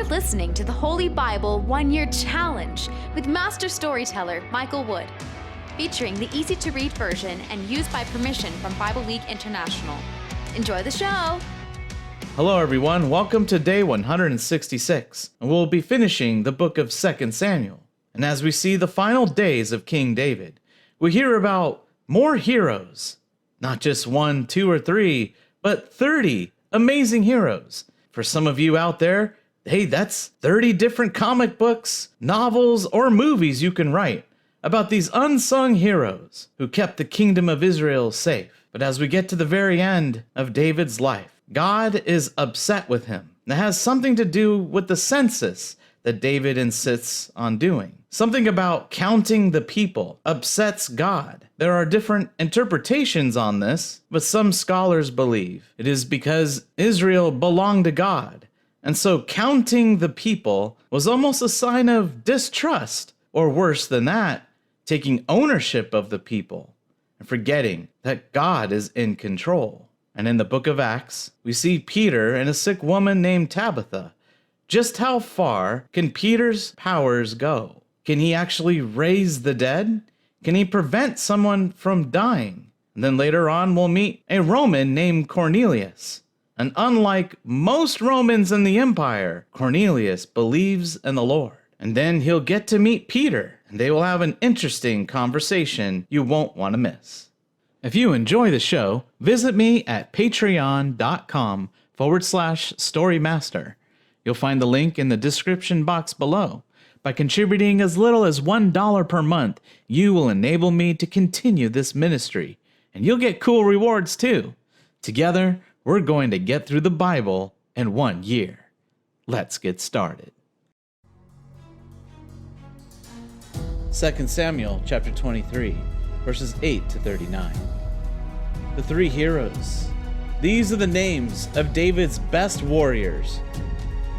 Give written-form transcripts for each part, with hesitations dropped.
listening to the Holy Bible 1-Year Challenge with Master Storyteller Michael Wood, featuring the easy-to-read version and used by permission from Bible League International. Enjoy the show! Hello everyone, welcome to day 166, and we'll be finishing the book of 2 Samuel. And as we see the final days of King David, we hear about more heroes. Not just 1, 2, or 3, but 30 amazing heroes. For some of you out there, hey, that's 30 different comic books, novels, or movies you can write about these unsung heroes who kept the kingdom of Israel safe. But as we get to the very end of David's life, God is upset with him. That has something to do with the census that David insists on doing. Something about counting the people upsets God. There are different interpretations on this, but some scholars believe it is because Israel belonged to God. And so counting the people was almost a sign of distrust, or worse than that, taking ownership of the people and forgetting that God is in control. And in the book of Acts, we see Peter and a sick woman named Tabitha. Just how far can Peter's powers go? Can he actually raise the dead? Can he prevent someone from dying? And then later on, we'll meet a Roman named Cornelius. And unlike most Romans in the empire, Cornelius believes in the Lord. And then he'll get to meet Peter, and they will have an interesting conversation you won't want to miss. If you enjoy the show, visit me at patreon.com/storymaster. You'll find the link in the description box below. By contributing as little as $1 per month, you will enable me to continue this ministry, and you'll get cool rewards too. Together, we're going to get through the Bible in 1 year. Let's get started. 2 Samuel chapter 23, verses 8 to 39. The three heroes. These are the names of David's best warriors.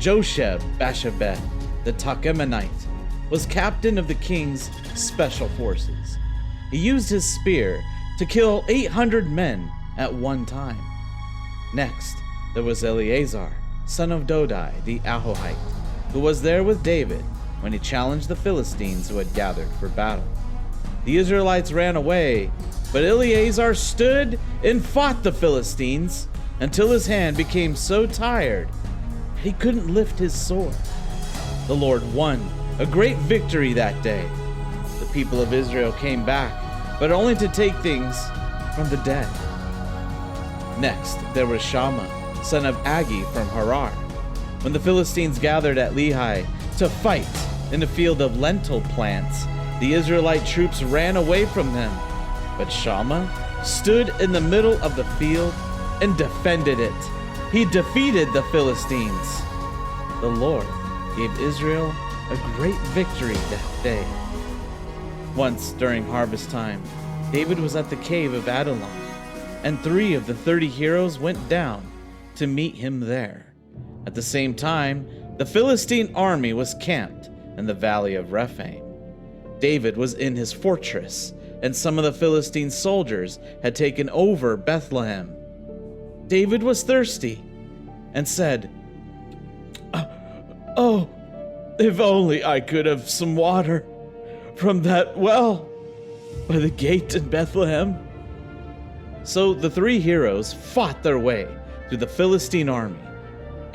Josheb-Basshebeth, the Tahkemonite, was captain of the king's special forces. He used his spear to kill 800 men at one time. Next, there was Eleazar, son of Dodai the Ahohite, who was there with David when he challenged the Philistines who had gathered for battle. The Israelites ran away, but Eleazar stood and fought the Philistines until his hand became so tired that he couldn't lift his sword. The Lord won a great victory that day. The people of Israel came back, but only to take things from the dead. Next, there was Shammah, son of Agi from Harar. When the Philistines gathered at Lehi to fight in a field of lentil plants, the Israelite troops ran away from them. But Shammah stood in the middle of the field and defended it. He defeated the Philistines. The Lord gave Israel a great victory that day. Once during harvest time, David was at the cave of Adullam, and 3 of the 30 heroes went down to meet him there. At the same time, the Philistine army was camped in the valley of Rephaim. David was in his fortress, and some of the Philistine soldiers had taken over Bethlehem. David was thirsty and said, "Oh, if only I could have some water from that well by the gate in Bethlehem." So the 3 heroes fought their way through the Philistine army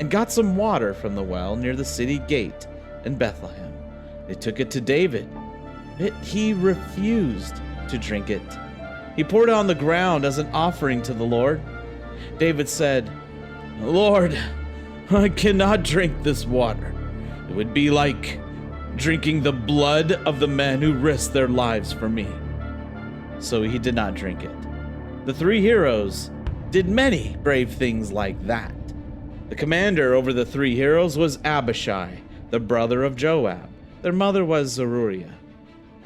and got some water from the well near the city gate in Bethlehem. They took it to David, but he refused to drink it. He poured it on the ground as an offering to the Lord. David said, "Lord, I cannot drink this water. It would be like drinking the blood of the men who risked their lives for me." So he did not drink it. The 3 heroes did many brave things like that. The commander over the 3 heroes was Abishai, the brother of Joab. Their mother was Zeruiah.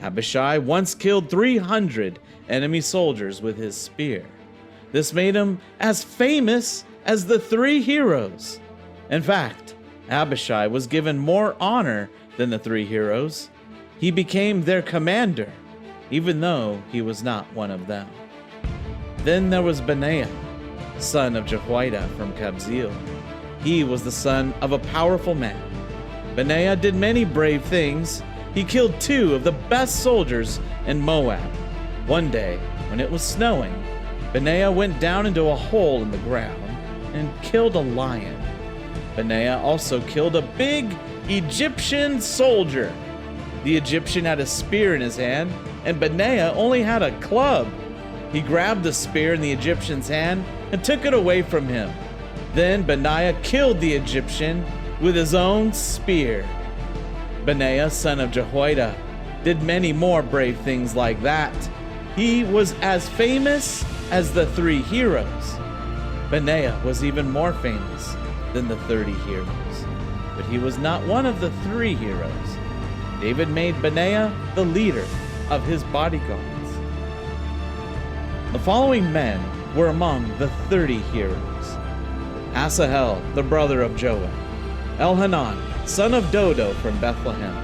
Abishai once killed 300 enemy soldiers with his spear. This made him as famous as the 3 heroes. In fact, Abishai was given more honor than the 3 heroes. He became their commander, even though he was not one of them. Then there was Benaiah, son of Jehoiada from Kabzeel. He was the son of a powerful man. Benaiah did many brave things. He killed 2 of the best soldiers in Moab. One day, when it was snowing, Benaiah went down into a hole in the ground and killed a lion. Benaiah also killed a big Egyptian soldier. The Egyptian had a spear in his hand, and Benaiah only had a club. He grabbed the spear in the Egyptian's hand and took it away from him. Then Benaiah killed the Egyptian with his own spear. Benaiah, son of Jehoiada, did many more brave things like that. He was as famous as the 3 heroes. Benaiah was even more famous than the 30 heroes, but he was not one of the 3 heroes. David made Benaiah the leader of his bodyguards. The following men were among the 30 heroes: Asahel, the brother of Joab; Elhanan, son of Dodo from Bethlehem;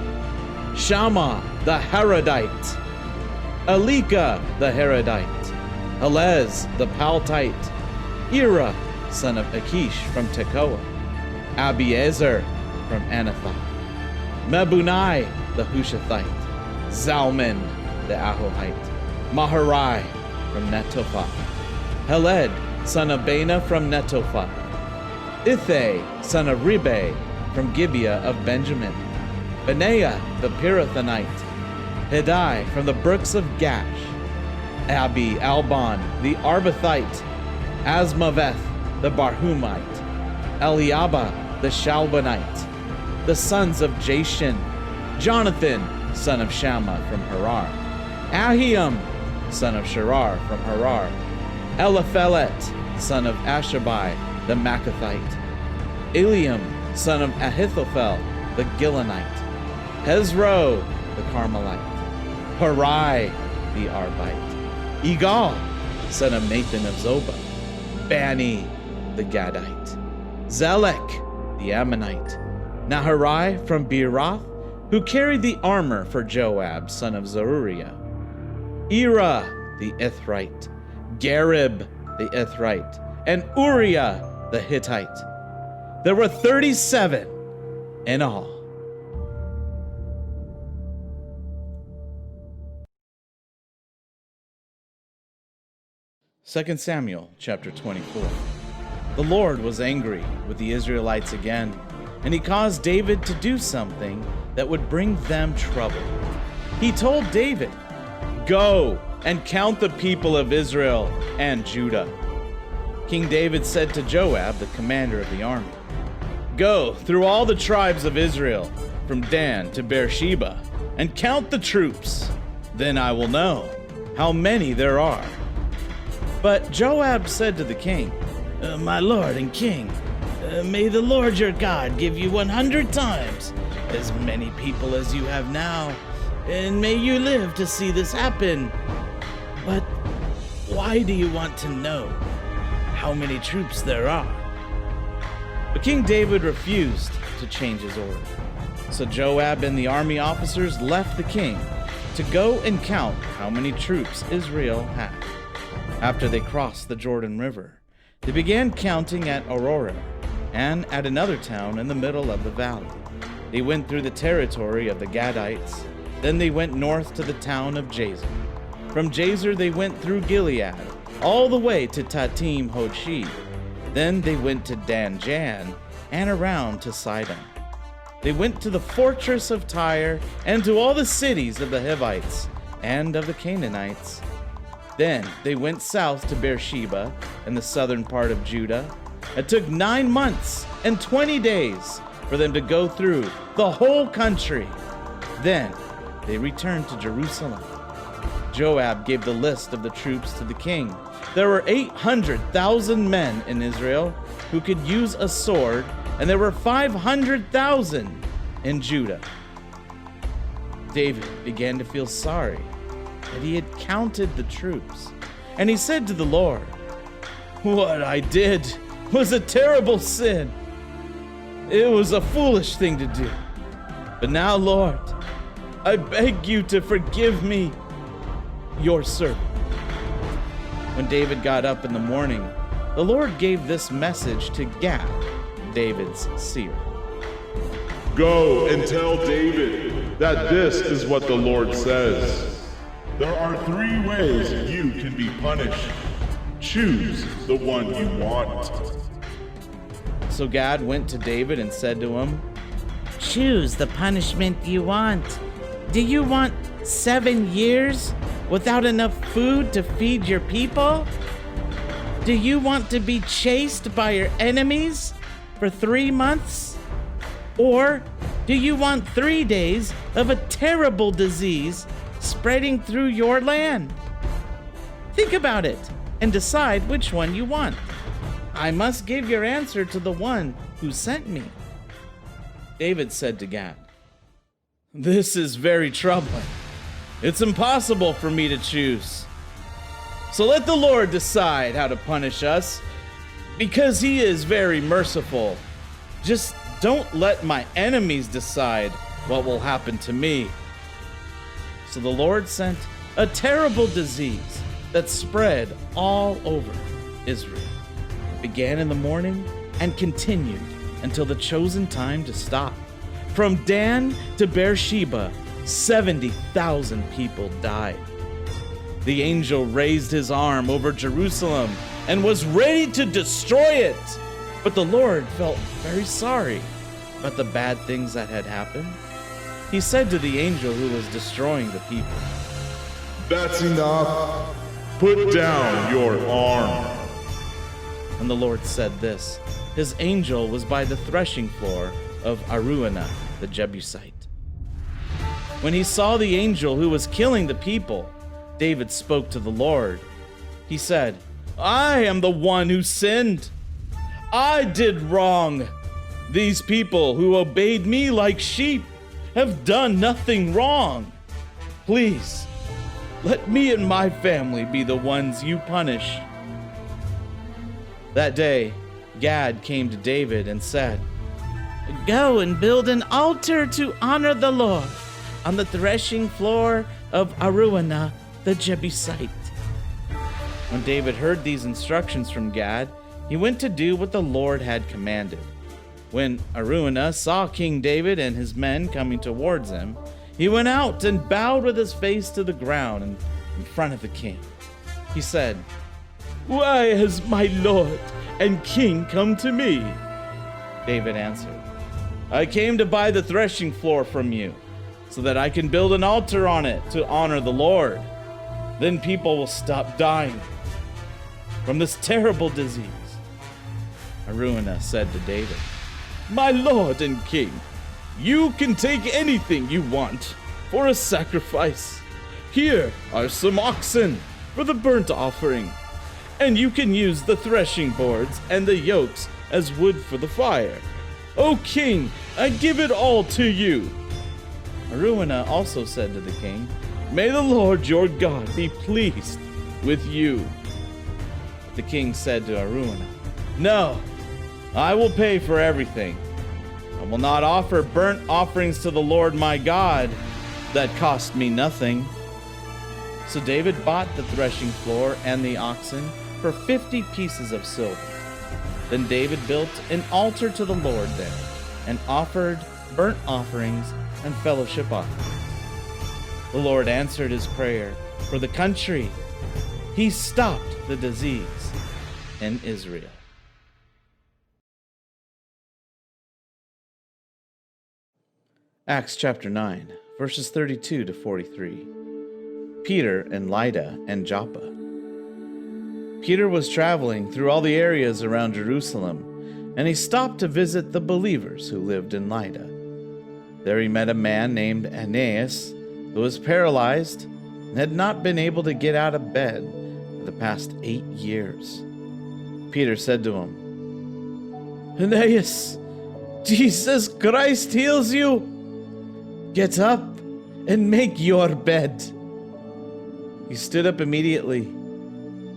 Shammah the Harodite; Elika the Harodite; Helez the Paltite; Ira, son of Achish from Tekoa; Abiezer from Anathoth; Mebunai the Hushathite; Zalman the Ahohite; Maharai from Netophah; Heled, son of Bana from Netophah; Ithai, son of Ribe from Gibeah of Benjamin; Benaiah the Pirathonite; Hiddai from the brooks of Gash; Abi Albon the Arbathite; Asmaveth the Barhumite; Eliabah the Shalbonite; the sons of Jashin: Jonathan, son of Shammah from Harar; Ahiam, son of Sharar from Harar; Eliphelet, son of Ashabai the Machathite; Eliam, son of Ahithophel the Gilonite; Hezro the Carmelite; Parai the Arbite; Igal, son of Nathan of Zobah; Bani the Gadite; Zelek the Ammonite; Naharai from Beeroth, who carried the armor for Joab, son of Zeruiah; Ira the Ithrite; Garib the Ithrite; and Uriah the Hittite. There were 37 in all. Second Samuel chapter 24. The Lord was angry with the Israelites again, and he caused David to do something that would bring them trouble. He told David, "Go and count the people of Israel and Judah." King David said to Joab, the commander of the army, "Go through all the tribes of Israel, from Dan to Beersheba, and count the troops. Then I will know how many there are." But Joab said to the king, "My lord and king, may the Lord your God give you 100 times as many people as you have now, and may you live to see this happen. But why do you want to know how many troops there are?" But King David refused to change his order. So Joab and the army officers left the king to go and count how many troops Israel had. After they crossed the Jordan River, they began counting at Aurora and at another town in the middle of the valley. They went through the territory of the Gadites. Then they went north to the town of Jazer. From Jazer they went through Gilead, all the way to Tatim Hodshi. Then they went to Dan Jan and around to Sidon. They went to the fortress of Tyre and to all the cities of the Hivites and of the Canaanites. Then they went south to Beersheba and the southern part of Judah. It took 9 months and 20 days for them to go through the whole country. Then they returned to Jerusalem. Joab gave the list of the troops to the king. There were 800,000 men in Israel who could use a sword, and there were 500,000 in Judah. David began to feel sorry that he had counted the troops, and he said to the Lord, "What I did was a terrible sin. It was a foolish thing to do. But now, Lord, I beg you to forgive me, your servant." When David got up in the morning, the Lord gave this message to Gad, David's seer. Go and tell David that this is what the Lord says. There are 3 ways you can be punished. Choose the one you want. So Gad went to David and said to him, "Choose the punishment you want. Do you want 7 years without enough food to feed your people? Do you want to be chased by your enemies for 3 months? Or do you want 3 days of a terrible disease spreading through your land? Think about it and decide which one you want. I must give your answer to the one who sent me." David said to Gad, "This is very troubling. It's impossible for me to choose. So let the Lord decide how to punish us, because he is very merciful. Just don't let my enemies decide what will happen to me." So the Lord sent a terrible disease that spread all over Israel. It began in the morning and continued until the chosen time to stop. From Dan to Beersheba, 70,000 people died. The angel raised his arm over Jerusalem and was ready to destroy it. But the Lord felt very sorry about the bad things that had happened. He said to the angel who was destroying the people, "That's enough. Put down your arm." When the Lord said this, his angel was by the threshing floor of Araunah the Jebusite. When he saw the angel who was killing the people, David spoke to the Lord. He said, "I am the one who sinned. I did wrong. These people who obeyed me like sheep have done nothing wrong. Please, let me and my family be the ones you punish." That day, Gad came to David and said, "Go and build an altar to honor the Lord on the threshing floor of Araunah the Jebusite." When David heard these instructions from Gad, he went to do what the Lord had commanded. When Araunah saw King David and his men coming towards him, he went out and bowed with his face to the ground in front of the king. He said, "Why has my lord and king come to me?" David answered, "I came to buy the threshing floor from you, so that I can build an altar on it to honor the Lord. Then people will stop dying from this terrible disease." Araunah said to David, "My lord and king, you can take anything you want for a sacrifice. Here are some oxen for the burnt offering, and you can use the threshing boards and the yokes as wood for the fire. O king, I give it all to you." Araunah also said to the king, "May the Lord your God be pleased with you." The king said to Araunah, "No, I will pay for everything. I will not offer burnt offerings to the Lord my God that cost me nothing." So David bought the threshing floor and the oxen for 50 pieces of silver. Then David built an altar to the Lord there and offered burnt offerings and fellowship offerings. The Lord answered his prayer for the country. He stopped the disease in Israel. Acts chapter 9, verses 32 to 43. Peter in Lydda and Joppa. Peter was traveling through all the areas around Jerusalem, and he stopped to visit the believers who lived in Lydda. There he met a man named Aeneas, who was paralyzed and had not been able to get out of bed for the past 8 years. Peter said to him, "Aeneas, Jesus Christ heals you. Get up and make your bed." He stood up immediately.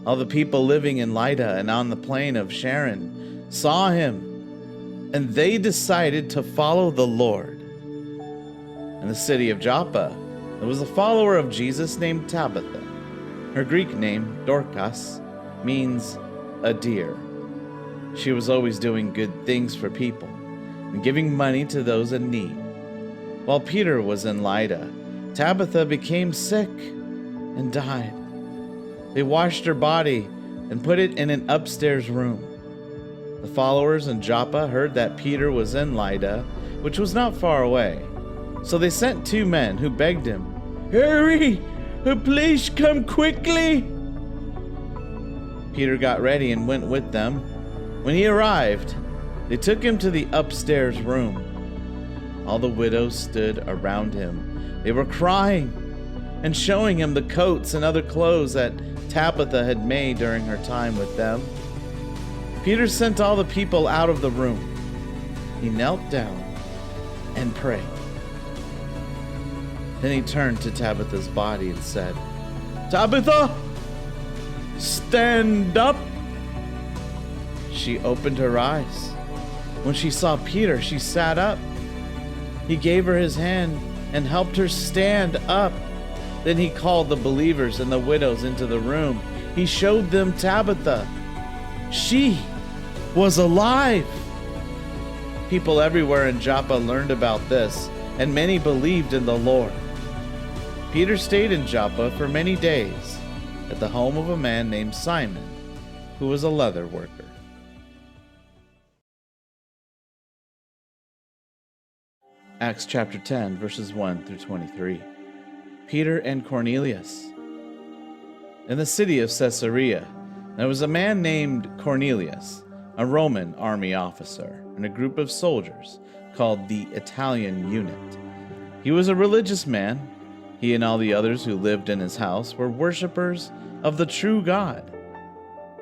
All the people living in Lydda and on the plain of Sharon saw him, and they decided to follow the Lord. In the city of Joppa, there was a follower of Jesus named Tabitha. Her Greek name, Dorcas, means a deer. She was always doing good things for people and giving money to those in need. While Peter was in Lydda, Tabitha became sick and died. They washed her body and put it in an upstairs room. The followers in Joppa heard that Peter was in Lydda, which was not far away. So they sent 2 men who begged him, "Hurry! Please come quickly!" Peter got ready and went with them. When he arrived, they took him to the upstairs room. All the widows stood around him. They were crying and showing him the coats and other clothes that Tabitha had made during her time with them. Peter sent all the people out of the room. He knelt down and prayed. Then he turned to Tabitha's body and said, "Tabitha, stand up." She opened her eyes. When she saw Peter, she sat up. He gave her his hand and helped her stand up. Then he called the believers and the widows into the room. He showed them Tabitha. She was alive. People everywhere in Joppa learned about this, and many believed in the Lord. Peter stayed in Joppa for many days at the home of a man named Simon, who was a leather worker. Acts chapter 10, verses 1 through 23. Peter and Cornelius. In the city of Caesarea, there was a man named Cornelius, a Roman army officer, and a group of soldiers called the Italian Unit. He was a religious man. He and all the others who lived in his house were worshipers of the true God.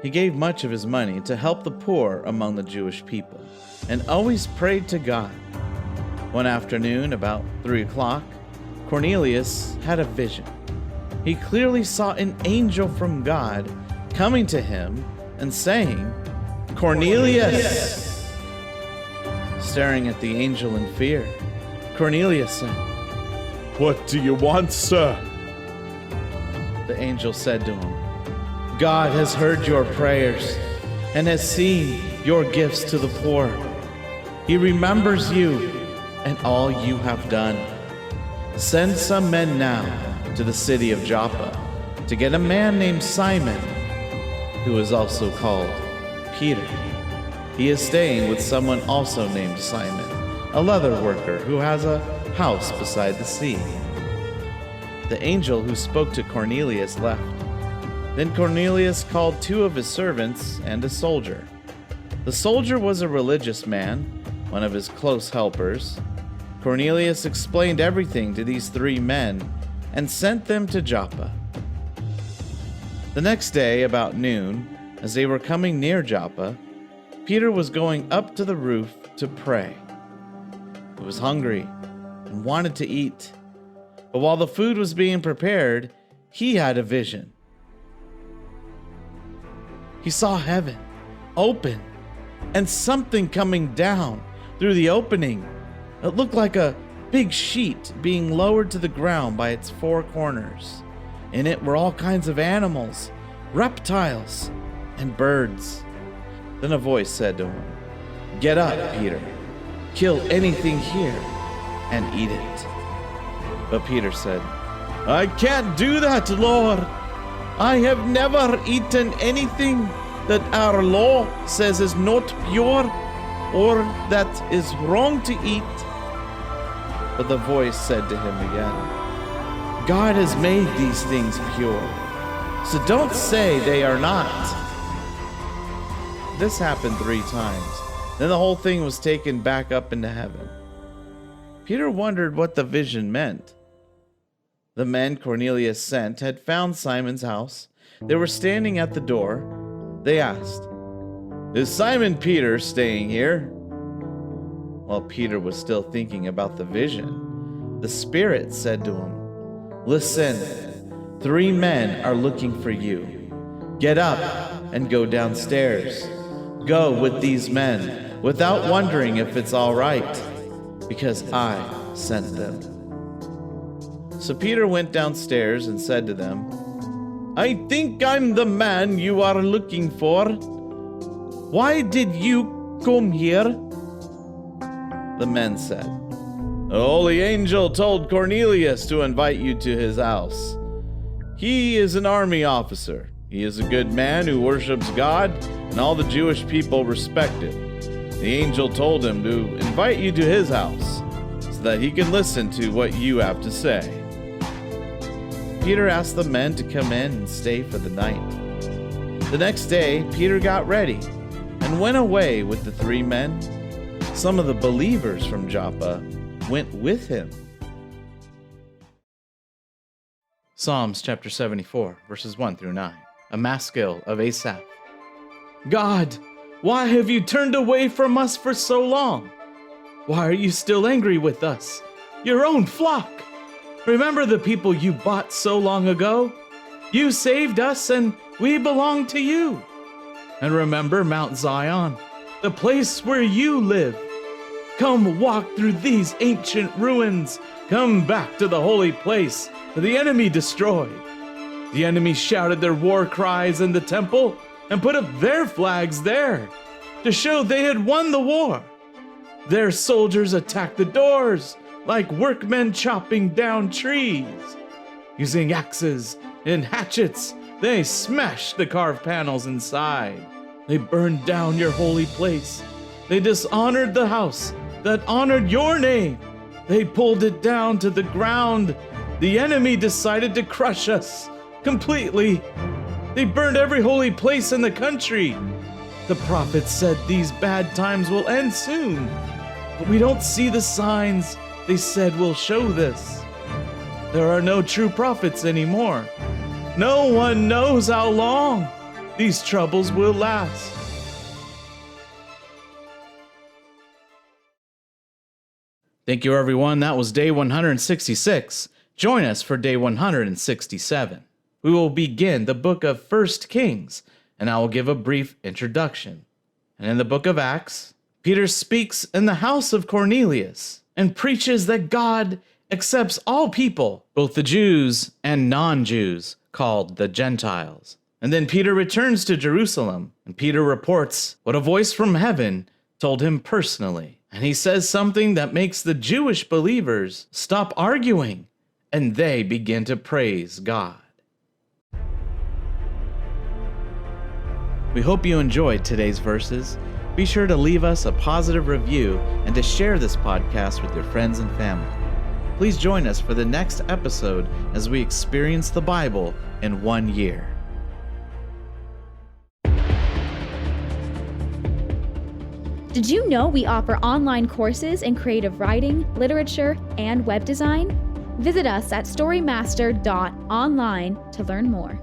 He gave much of his money to help the poor among the Jewish people, and always prayed to God. One afternoon, about 3 o'clock, Cornelius had a vision. He clearly saw an angel from God coming to him and saying, "Cornelius!" Staring at the angel in fear, Cornelius said, "What do you want, sir?" The angel said to him, "God has heard your prayers and has seen your gifts to the poor. He remembers you and all you have done. Send some men now to the city of Joppa to get a man named Simon, who is also called Peter. He is staying with someone also named Simon, a leather worker who has a house beside the sea." The angel who spoke to Cornelius left. Then Cornelius called 2 of his servants and a soldier. The soldier was a religious man, one of his close helpers. Cornelius explained everything to these 3 men and sent them to Joppa. The next day, about noon, as they were coming near Joppa, Peter was going up to the roof to pray. He was hungry and wanted to eat, but while the food was being prepared, he had a vision. He saw heaven open and something coming down through the opening. It looked like a big sheet being lowered to the ground by its 4 corners. In it were all kinds of animals, reptiles, and birds. Then a voice said to him, "Get up, Peter. Kill anything here and eat it." But Peter said, "I can't do that, Lord. I have never eaten anything that our law says is not pure or that is wrong to eat." But the voice said to him again, "God has made these things pure, so don't say they are not." This happened 3 times. Then the whole thing was taken back up into heaven. Peter wondered what the vision meant. The men Cornelius sent had found Simon's house. They were standing at the door. They asked, "Is Simon Peter staying here?" While Peter was still thinking about the vision, the Spirit said to him, "Listen, 3 men are looking for you. Get up and go downstairs. Go with these men without wondering if it's all right, because I sent them." So Peter went downstairs and said to them, "I think I'm the man you are looking for. Why did you come here?" The men said, "The holy angel told Cornelius to invite you to his house. He is an army officer. He is a good man who worships God, and all the Jewish people respect him. The angel told him to invite you to his house so that he can listen to what you have to say." Peter asked the men to come in and stay for the night. The next day, Peter got ready and went away with the 3 men. Some of the believers from Joppa went with him. Psalms chapter 74, verses 1 through 9. A maskil of Asaph. God, why have you turned away from us for so long? Why are you still angry with us, your own flock? Remember the people you bought so long ago? You saved us and we belong to you. And remember Mount Zion, the place where you live. Come walk through these ancient ruins. Come back to the holy place that the enemy destroyed. The enemy shouted their war cries in the temple and put up their flags there to show they had won the war. Their soldiers attacked the doors like workmen chopping down trees. Using axes and hatchets, they smashed the carved panels inside. They burned down your holy place. They dishonored the house that honored your name. They pulled it down to the ground. The enemy decided to crush us completely. They burned every holy place in the country. The prophets said these bad times will end soon, but we don't see the signs they said will show this. There are no true prophets anymore. No one knows how long these troubles will last. Thank you, everyone. That was day 166. Join us for day 167. We will begin the book of 1 Kings, and I will give a brief introduction. And in the book of Acts, Peter speaks in the house of Cornelius and preaches that God accepts all people, both the Jews and non-Jews, called the Gentiles. And then Peter returns to Jerusalem, and Peter reports what a voice from heaven told him personally. And he says something that makes the Jewish believers stop arguing, and they begin to praise God. We hope you enjoyed today's verses. Be sure to leave us a positive review and to share this podcast with your friends and family. Please join us for the next episode as we experience the Bible in 1 year. Did you know we offer online courses in creative writing, literature, and web design? Visit us at storymaster.online to learn more.